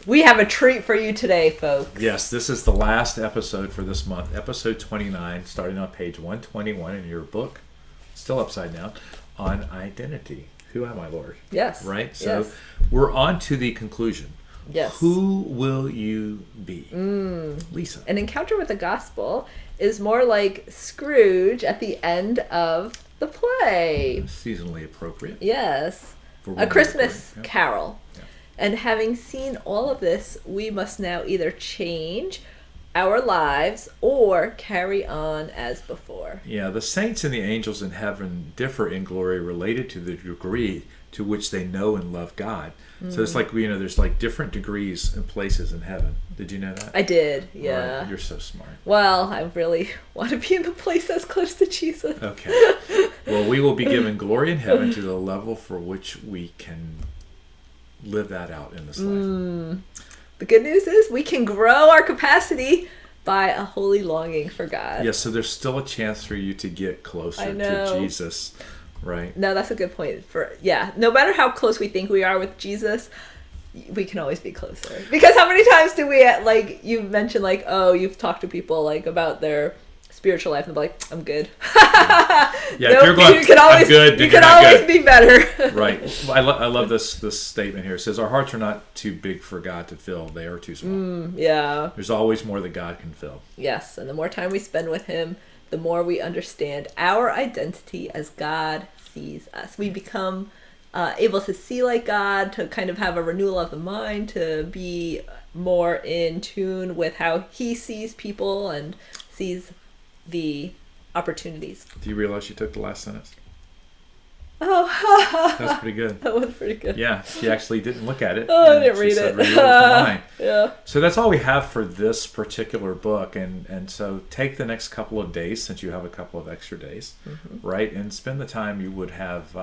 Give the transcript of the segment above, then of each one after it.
We have a treat for you today, folks. Yes, this is the last episode for this month, episode 29, starting on page 121 in your book, still upside down, on identity. Who am I, Lord? Yes. Right? So yes. We're on to the conclusion. Yes. Who will you be? Lisa. An encounter with the gospel is more like Scrooge at the end of the play. Seasonally appropriate. Yes. For A Christmas yeah. carol. Yeah. And having seen all of this, we must now either change our lives or carry on as before. Yeah, the saints and the angels in heaven differ in glory related to the degree to which they know and love God. So it's like, there's like different degrees and places in heaven. Did you know that? I did, yeah. Right. You're so smart. Well, I really want to be in the place that's close to Jesus. Okay. Well, we will be given glory in heaven to the level for which we can live that out in this life. The good news is we can grow our capacity by a holy longing for God. Yes, so there's still a chance for you to get closer to Jesus, right? No, that's a good point. No matter how close we think we are with Jesus, we can always be closer. Because how many times do we, you mentioned, you've talked to people, about their spiritual life, and they're like, I'm good. Yeah, if you're going, I'm good, you can always be better. Right. I love this statement here. It says, our hearts are not too big for God to fill. They are too small. Yeah. There's always more that God can fill. Yes, and the more time we spend with him, the more we understand our identity as God sees us. We become able to see like God, to kind of have a renewal of the mind, to be more in tune with how he sees people and sees the opportunities. Do you realize you took the last sentence? Oh, that's pretty good. That was pretty good. Yeah, she actually didn't look at it. Oh, I didn't read it. Yeah. So that's all we have for this particular book, and so take the next couple of days, since you have a couple of extra days, right, and spend the time you would have.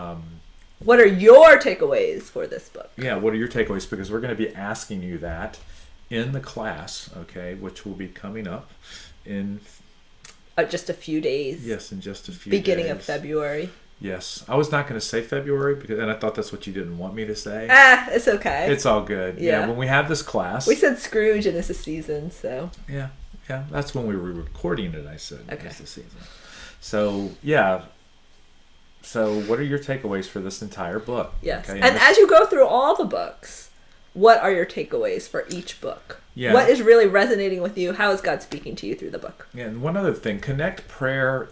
What are your takeaways for this book? Yeah, what are your takeaways? Because we're going to be asking you that in the class, okay, which will be coming up in just a few days. Yes, in just a few beginning days. Of February. Yes. I was not going to say February, and I thought that's what you didn't want me to say. It's okay. It's all good. Yeah, when we have this class. We said Scrooge and it's a season, so. Yeah, that's when we were recording it, I said. Okay. It's the season. So, yeah. So, what are your takeaways for this entire book? Yes. Okay, and as you go through all the books, what are your takeaways for each book? Yeah. What is really resonating with you? How is God speaking to you through the book? Yeah, and one other thing, connect prayer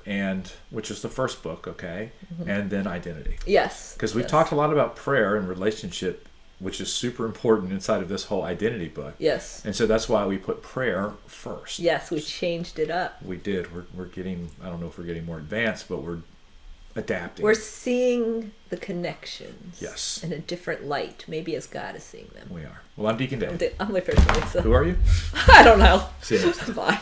which is the first book, okay, and then identity. Yes. Because we've talked a lot about prayer and relationship, which is super important inside of this whole identity book. Yes. And so that's why we put prayer first. Yes, we changed it up. We did. We're getting, I don't know if we're getting more advanced, but we're adapting. We're seeing the connections. Yes. In a different light, maybe as God is seeing them. We are. Well, I'm Deacon Dave. I'm Layperson Lisa. Who are you? I don't know. See you next time. Bye.